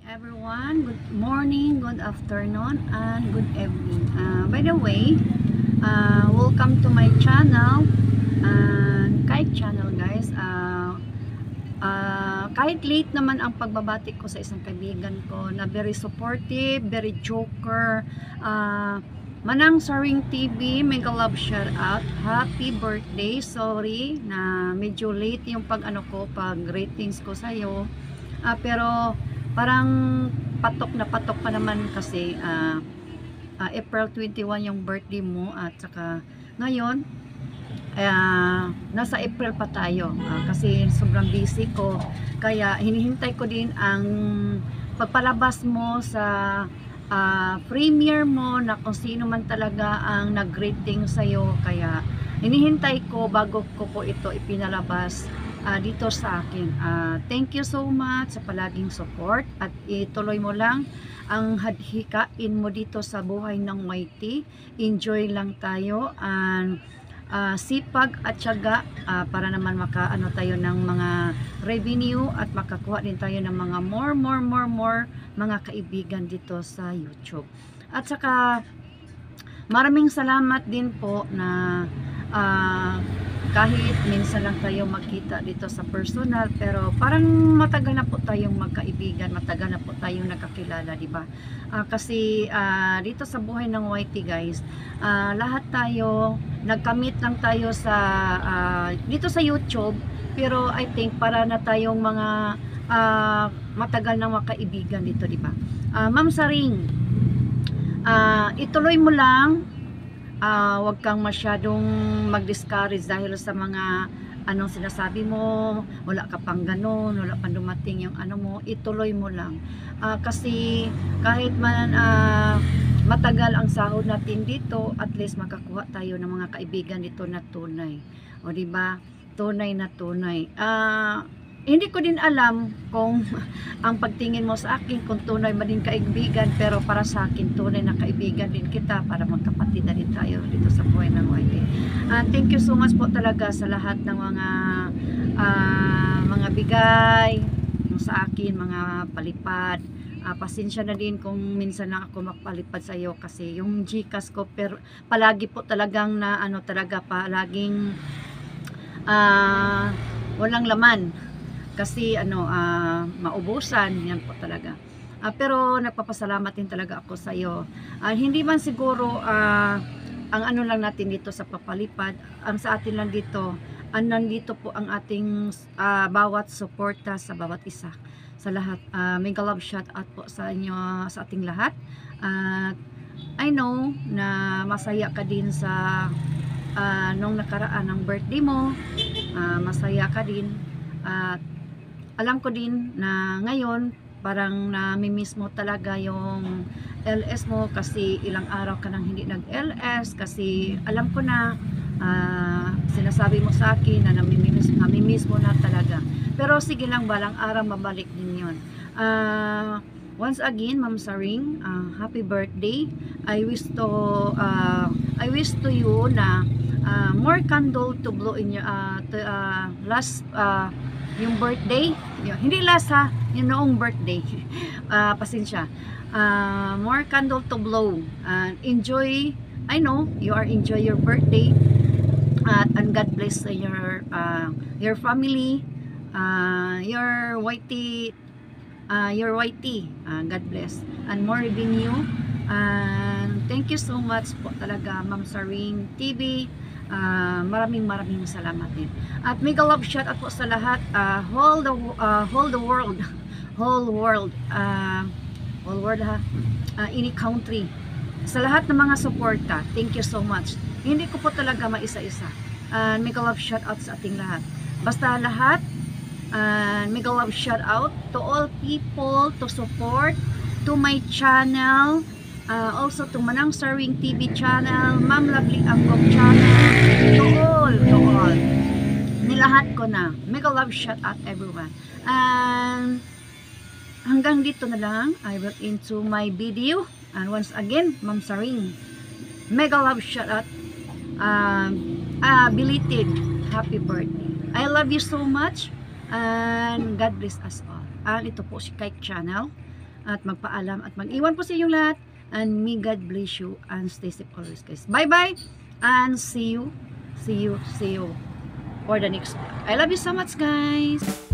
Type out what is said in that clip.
everyone, good morning, good afternoon, and good evening. By the way, welcome to my channel and Kite channel, guys. Kahit late naman ang pagbabati ko sa isang kaibigan ko na very supportive, very joker, Manang Saring TV, mega love shout out, happy birthday. Sorry na medyo late yung pag ratings ko sa iyo. Pero parang patok pa naman kasi April 21 yung birthday mo at saka ngayon nasa April pa tayo kasi sobrang busy ko, kaya hinihintay ko din ang pagpalabas mo sa premiere mo na kung sino man talaga ang nag-greeting sa'yo, kaya hinihintay ko bago ko po ito ipinalabas dito sa akin. Thank you so much sa palaging support at ituloy mo lang ang hadhikain mo dito sa buhay ng YT. Enjoy lang tayo and sipag at tiyaga para naman makaano tayo ng mga revenue at makakuha din tayo ng mga more mga kaibigan dito sa YouTube. At saka maraming salamat din po na kahit minsan lang tayo magkita dito sa personal, pero parang matagal na po tayong magkaibigan, matagal na po tayong nakakilala, di ba? Kasi dito sa buhay ng YT, guys, lahat tayo nagkamit lang tayo sa dito sa YouTube, pero I think para na tayong mga matagal na makaibigan dito, di ba? Ma'am Saring, ituloy mo lang. Wag kang masyadong mag-discourage dahil sa mga anong sinasabi mo, wala ka pang ganun, wala pang dumating yung ano mo, ituloy mo lang. Kasi kahit man matagal ang sahod natin dito, at least makakuha tayo ng mga kaibigan dito na tunay. O di ba? Tunay na tunay. Hindi ko din alam kung ang pagtingin mo sa akin kung tunay ba din kaibigan, pero para sa akin tunay na kaibigan din kita, para magkapatid na din tayo dito sa buhay ng YT. Thank you so much po talaga sa lahat ng mga bigay sa akin, mga palipad. Pasensya na din kung minsan lang ako magpalipad sa iyo kasi yung Gcash ko palagi po talagang na ano talaga palaging walang laman. Kasi maubusan, yan po talaga. Pero nagpapasalamat din talaga ako sa iyo. Hindi man siguro ang ano lang natin dito sa papalipad, ang sa atin lang dito, nandito po ang ating bawat suporta sa bawat isa, sa lahat. Mega love shout out po sa inyo, sa ating lahat. I know na masaya ka din sa nung nakaraan ng birthday mo, masaya ka din. Alam ko din na ngayon parang namimiss mo talaga yung LS mo kasi ilang araw ka nang hindi nag-LS, kasi alam ko na sinasabi mo sa akin na namimiss mo na talaga, pero sige lang, balang araw mabalik din yun. Once again, Ma'am Saring, happy birthday. I wish to you na more candle to blow in your last yung birthday, hindi last ha, yung noong birthday. Pasensya. More candle to blow. Enjoy, I know you are enjoy your birthday, and God bless your family, your YT, God bless, and more revenue. And thank you so much po talaga, Ma'am Saring TV. Maraming salamat din. At mega love shout out po sa lahat, whole world ha, any country, sa lahat ng mga suporta. Thank you so much. Hindi ko po talaga maisa-isa. Mega love shout out sa ating lahat. Basta lahat, mega love shout out to all people to support to my channel. Also to Manang Saring TV channel, Ma'am Lovely Angkop channel, to all. Nilahat ko na. Mega love shout out everyone. And hanggang dito na lang, I will into my video. And once again, Ma'am Saring, mega love shout out, belated happy birthday. I love you so much, and God bless us all. Ito po si Kite channel. at magpaalam at mag-iwan po sa inyong lahat, and may God bless you and stay safe always, guys. Bye bye and see you for the next vlog. I love you so much, guys.